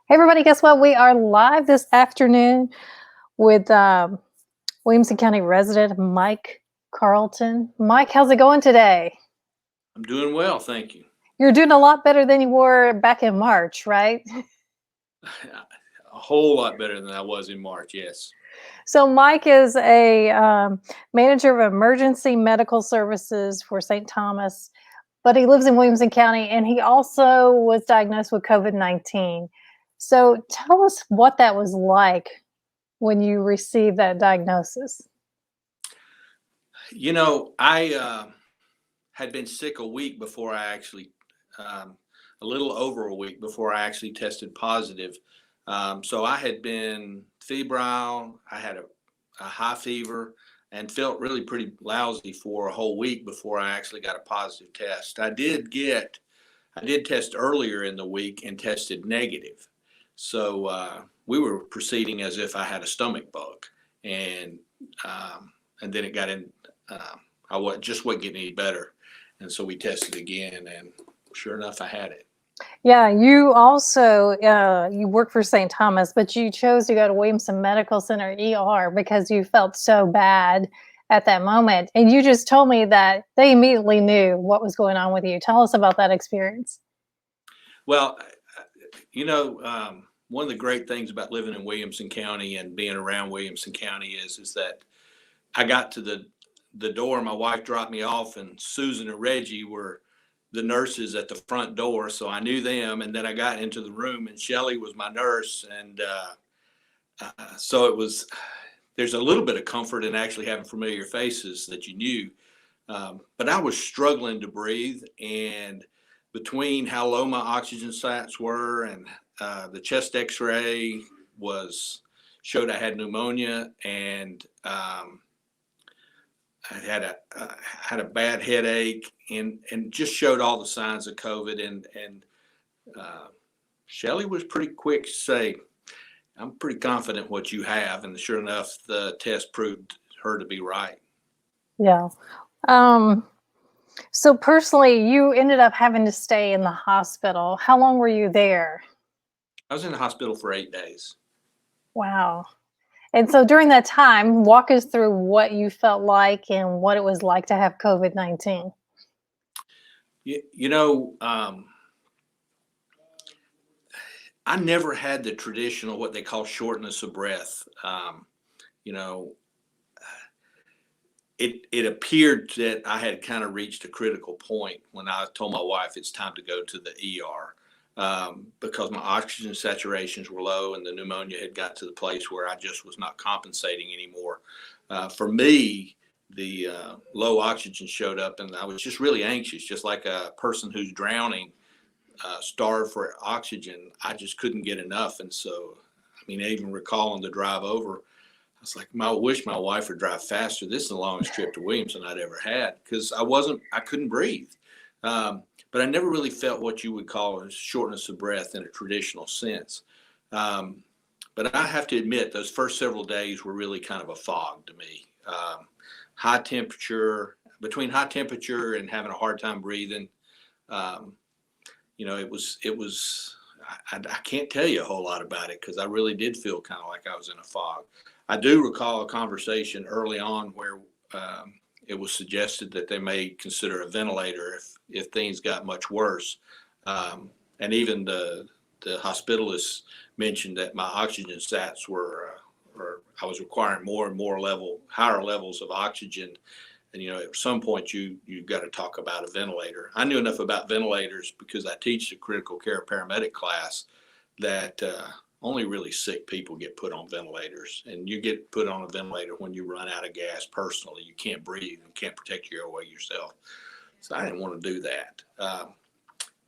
Hey, everybody, guess what? We are live this afternoon with Williamson County resident Mike Carlton. Mike, how's it going today? I'm doing well, thank you. You're doing a lot better than you were back in March, right? A whole lot better than I was in March, yes. So, Mike is a manager of emergency medical services for St. Thomas, but he lives in Williamson County and he also was diagnosed with COVID-19. So, tell us what that was like when you received that diagnosis. You know, I had been sick a week before I actually, a little over a week before I actually tested positive. So I had been febrile, I had a high fever, and felt really pretty lousy for a whole week before I actually got a positive test. I did test earlier in the week and tested negative. So we were proceeding as if I had a stomach bug, and and then it got in. Just wasn't getting any better, and so we tested again, and sure enough, I had it. Yeah, you also you work for St. Thomas, but you chose to go to Williamson Medical Center ER because you felt so bad at that moment. And you just told me that they immediately knew what was going on with you. Tell us about that experience. Well, you know, one of the great things about living in Williamson County and being around Williamson County is that I got to the door. My wife dropped me off, and Susan and Reggie were the nurses at the front door, so I knew them. And then I got into the room, and Shelly was my nurse, and so it was. There's a little bit of comfort in actually having familiar faces that you knew, but I was struggling to breathe, and between how low my oxygen sats were and the chest X-ray showed I had pneumonia, and I had a bad headache, and just showed all the signs of COVID. And Shelly was pretty quick to say, "I'm pretty confident what you have," and sure enough, the test proved her to be right. Yeah. So personally, you ended up having to stay in the hospital. How long were you there? I was in the hospital for 8 days. Wow. And so during that time, walk us through what you felt like and what it was like to have COVID-19. You know, I never had the traditional, what they call shortness of breath. You know, it appeared that I had kind of reached a critical point when I told my wife it's time to go to the ER, because my oxygen saturations were low and the pneumonia had got to the place where I just was not compensating anymore. For me, the low oxygen showed up, and I was just really anxious, just like a person who's drowning, starved for oxygen. I just couldn't get enough. And so, I mean, I even recall on the drive over, I was like, I wish my wife would drive faster. This is the longest trip to Williamson I'd ever had, because I couldn't breathe. But I never really felt what you would call a shortness of breath in a traditional sense. But I have to admit, those first several days were really kind of a fog to me. High temperature, between high temperature and having a hard time breathing, you know, I can't tell you a whole lot about it, because I really did feel kind of like I was in a fog. I do recall a conversation early on where it was suggested that they may consider a ventilator if things got much worse. And even the hospitalist mentioned that my oxygen sats or I was requiring more and more higher levels of oxygen. And, you know, at some point you've got to talk about a ventilator. I knew enough about ventilators because I teach the critical care paramedic class that only really sick people get put on ventilators, and you get put on a ventilator when you run out of gas personally. You can't breathe and can't protect your airway yourself. So I didn't want to do that.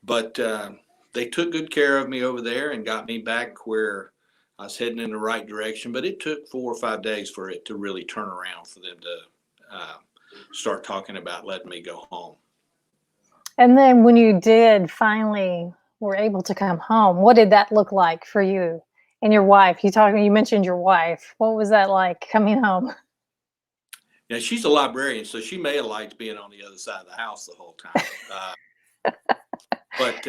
But they took good care of me over there and got me back where I was heading in the right direction. But it took 4 or 5 days for it to really turn around, for them to start talking about letting me go home. And then when you did finally were able to come home, what did that look like for you and your wife? You mentioned your wife. What was that like coming home? Yeah, she's a librarian, so she may have liked being on the other side of the house the whole time. But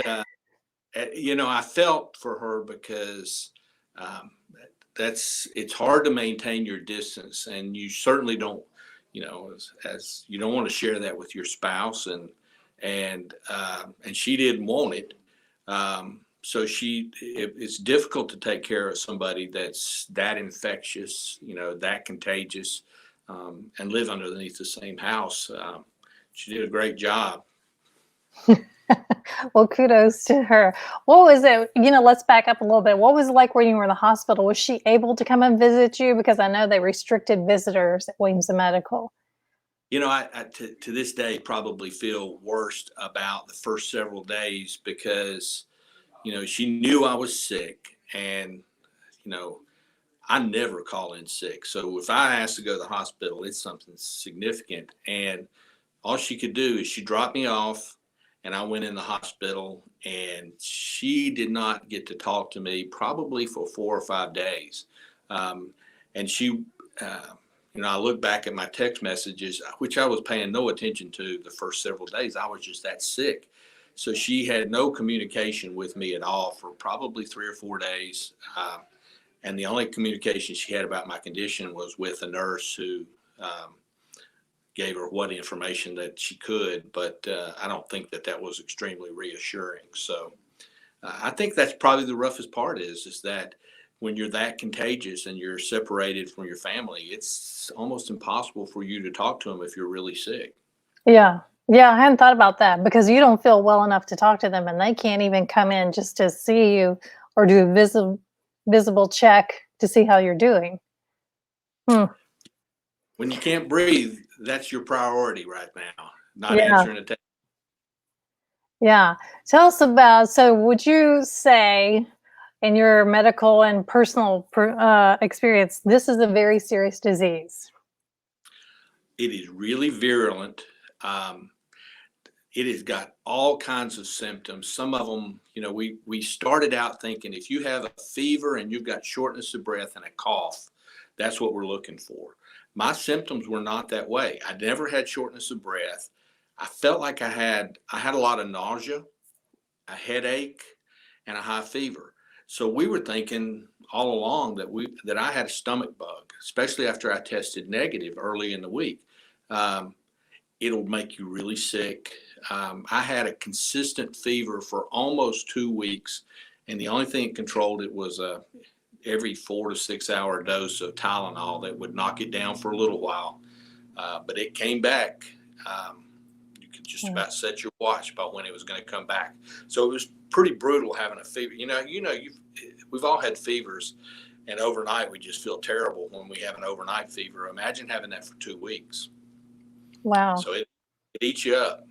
I felt for her because um, it's hard to maintain your distance, and you certainly don't, as you don't want to share that with your spouse, and she didn't want it. So it's difficult to take care of somebody that's that infectious, that contagious, and live underneath the same house. She did a great job. Well, kudos to her. What was it? Let's back up a little bit. What was it like when you were in the hospital? Was she able to come and visit you? Because I know they restricted visitors at Williamson Medical. To this day probably feel worst about the first several days because, she knew I was sick, and, I never call in sick. So if I asked to go to the hospital, it's something significant. And all she could do is she dropped me off, and I went in the hospital, and she did not get to talk to me probably for 4 or 5 days. And she, I look back at my text messages, which I was paying no attention to the first several days. I was just that sick. So she had no communication with me at all for probably 3 or 4 days. And the only communication she had about my condition was with a nurse who gave her what information that she could. But I don't think that was extremely reassuring. So I think that's probably the roughest part is that when you're that contagious and you're separated from your family, it's almost impossible for you to talk to them if you're really sick. Yeah. Yeah, I hadn't thought about that because you don't feel well enough to talk to them, and they can't even come in just to see you or do a visible check to see how you're doing. Hmm. When you can't breathe, that's your priority right now, not Yeah. answering a text. Yeah. Tell us about, so would you say in your medical and personal experience, this is a very serious disease? It is really virulent. It has got all kinds of symptoms. Some of them, we started out thinking if you have a fever and you've got shortness of breath and a cough, that's what we're looking for. My symptoms were not that way. I never had shortness of breath. I felt like I had a lot of nausea, a headache, and a high fever. So we were thinking all along that I had a stomach bug, especially after I tested negative early in the week. It'll make you really sick. I had a consistent fever for almost 2 weeks, and the only thing that controlled it was every 4 to 6 hour dose of Tylenol that would knock it down for a little while. But it came back. You could just about set your watch about when it was going to come back. So it was pretty brutal having a fever. We've all had fevers, and overnight we just feel terrible when we have an overnight fever. Imagine having that for 2 weeks. Wow. So it eats you up.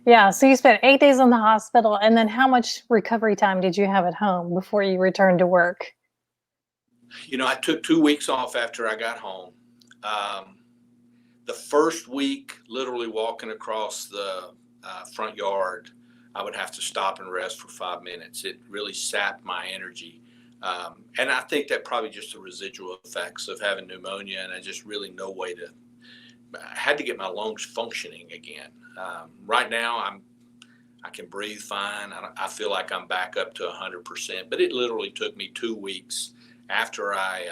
Yeah. So you spent 8 days in the hospital, and then how much recovery time did you have at home before you returned to work? I took 2 weeks off after I got home. The first week, literally walking across the front yard, I would have to stop and rest for 5 minutes. It really sapped my energy. And I think that probably just the residual effects of having pneumonia, and I just really I had to get my lungs functioning again. Right now, I can breathe fine. I feel like I'm back up to 100%, but it literally took me 2 weeks after I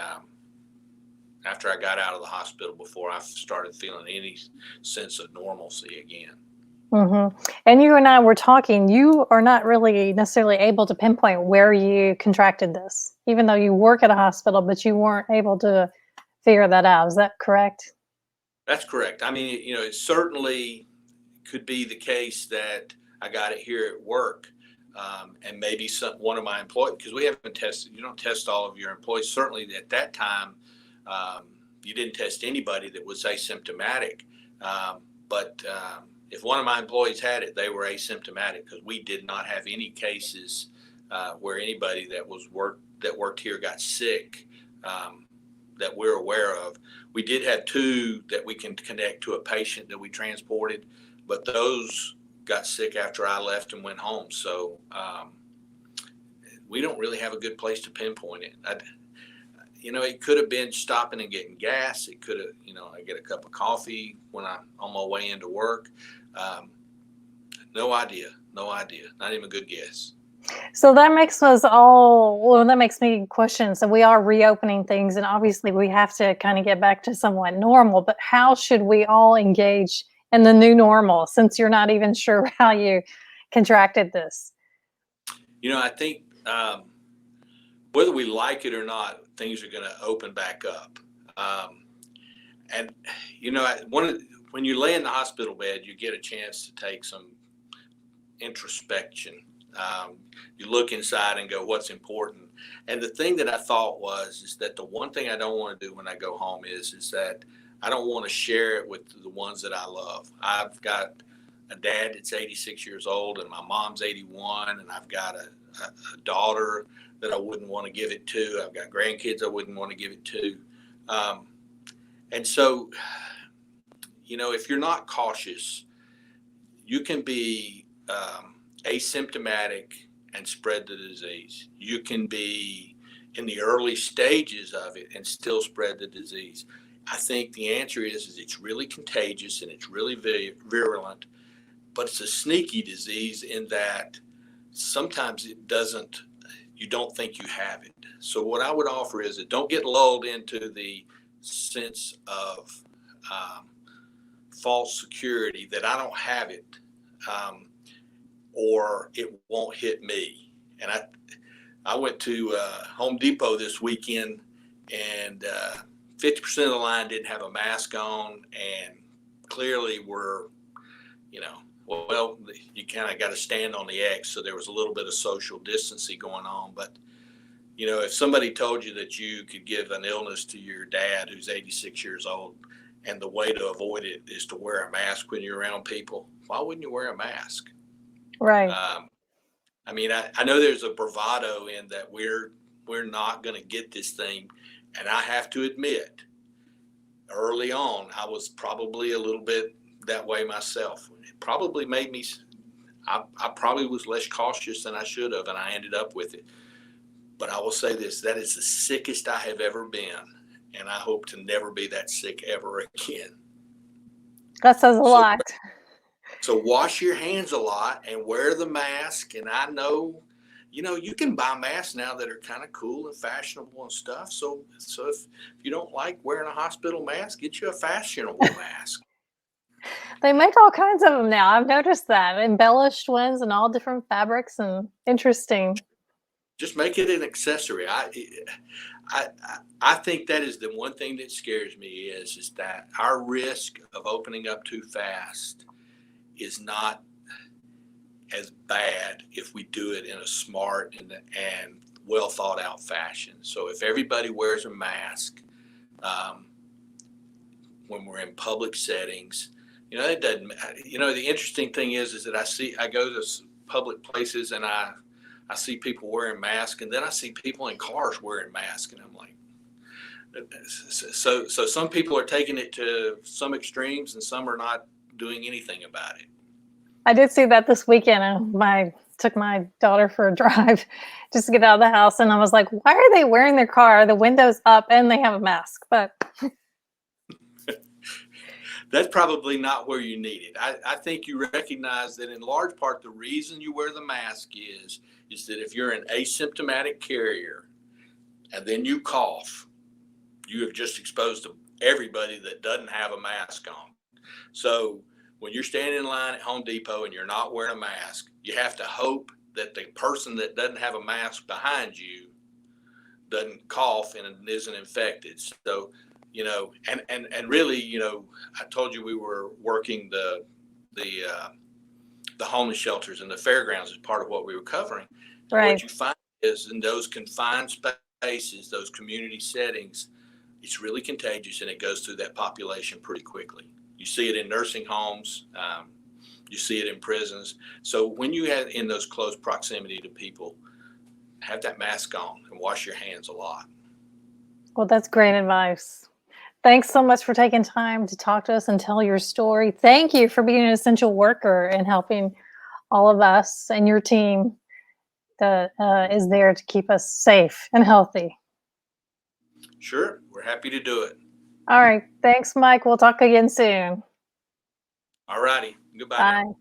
got out of the hospital before I started feeling any sense of normalcy again. Mm-hmm. And you and I were talking, you are not really necessarily able to pinpoint where you contracted this, even though you work at a hospital, but you weren't able to figure that out. Is that correct? That's correct. I mean, it certainly could be the case that I got it here at work. And maybe one of my employees, because we haven't tested, you don't test all of your employees. Certainly at that time, you didn't test anybody that was asymptomatic. But if one of my employees had it, they were asymptomatic because we did not have any cases where anybody that worked here got sick that we're aware of. We did have 2 that we can connect to a patient that we transported, but those got sick after I left and went home. So we don't really have a good place to pinpoint it. It could have been stopping and getting gas. It could have, I get a cup of coffee when I'm on my way into work. No idea. Not even a good guess. So that makes us all, well, that makes me question. So we are reopening things, and obviously we have to kind of get back to somewhat normal, but how should we all engage in the new normal since you're not even sure how you contracted this? I think whether we like it or not, things are going to open back up. And when you lay in the hospital bed, you get a chance to take some introspection. You look inside and go, what's important? And the thing that I thought is that the one thing I don't want to do when I go home is that I don't want to share it with the ones that I love. I've got a dad that's 86 years old, and my mom's 81, and I've got a daughter that I wouldn't want to give it to. I've got grandkids I wouldn't want to give it to. And so, if you're not cautious, you can be asymptomatic and spread the disease. You can be in the early stages of it and still spread the disease. I think the answer is it's really contagious and it's really virulent, but it's a sneaky disease in that sometimes you don't think you have it. So what I would offer is that don't get lulled into the sense of false security that I don't have it. Or it won't hit me. And I went to Home Depot this weekend, and 50% of the line didn't have a mask on, and clearly were, well, you kind of got to stand on the X, so there was a little bit of social distancing going on. But, if somebody told you that you could give an illness to your dad who's 86 years old, and the way to avoid it is to wear a mask when you're around people, why wouldn't you wear a mask? Right. I know there's a bravado in that we're not going to get this thing. And I have to admit, early on, I was probably a little bit that way myself. It probably made me, I probably was less cautious than I should have, and I ended up with it. But I will say this, that is the sickest I have ever been. And I hope to never be that sick ever again. That says a lot. So wash your hands a lot and wear the mask. And I know, you can buy masks now that are kind of cool and fashionable and stuff. So if you don't like wearing a hospital mask, get you a fashionable mask. They make all kinds of them now. I've noticed that. Embellished ones and all different fabrics and interesting. Just make it an accessory. I think that is the one thing that scares me is that our risk of opening up too fast is not as bad if we do it in a smart and well thought out fashion. So if everybody wears a mask when we're in public settings, it doesn't. The interesting thing is that I go to public places and I see people wearing masks, and then I see people in cars wearing masks, and I'm like, so some people are taking it to some extremes, and some are not doing anything about it. I did see that this weekend. I took my daughter for a drive just to get out of the house, and I was like, why are they wearing their car, the windows up, and they have a mask? But that's probably not where you need it. I think you recognize that in large part the reason you wear the mask is that if you're an asymptomatic carrier and then you cough, you have just exposed to everybody that doesn't have a mask on. So when you're standing in line at Home Depot and you're not wearing a mask, you have to hope that the person that doesn't have a mask behind you doesn't cough and isn't infected. So, and really, I told you we were working the homeless shelters and the fairgrounds as part of what we were covering. right. What you find is in those confined spaces, those community settings, it's really contagious and it goes through that population pretty quickly. You see it in nursing homes. You see it in prisons. So when you have in those close proximity to people, have that mask on and wash your hands a lot. Well, that's great advice. Thanks so much for taking time to talk to us and tell your story. Thank you for being an essential worker and helping all of us and your team that is there to keep us safe and healthy. Sure, we're happy to do it. All right. Thanks, Mike. We'll talk again soon. All righty. Goodbye. Bye.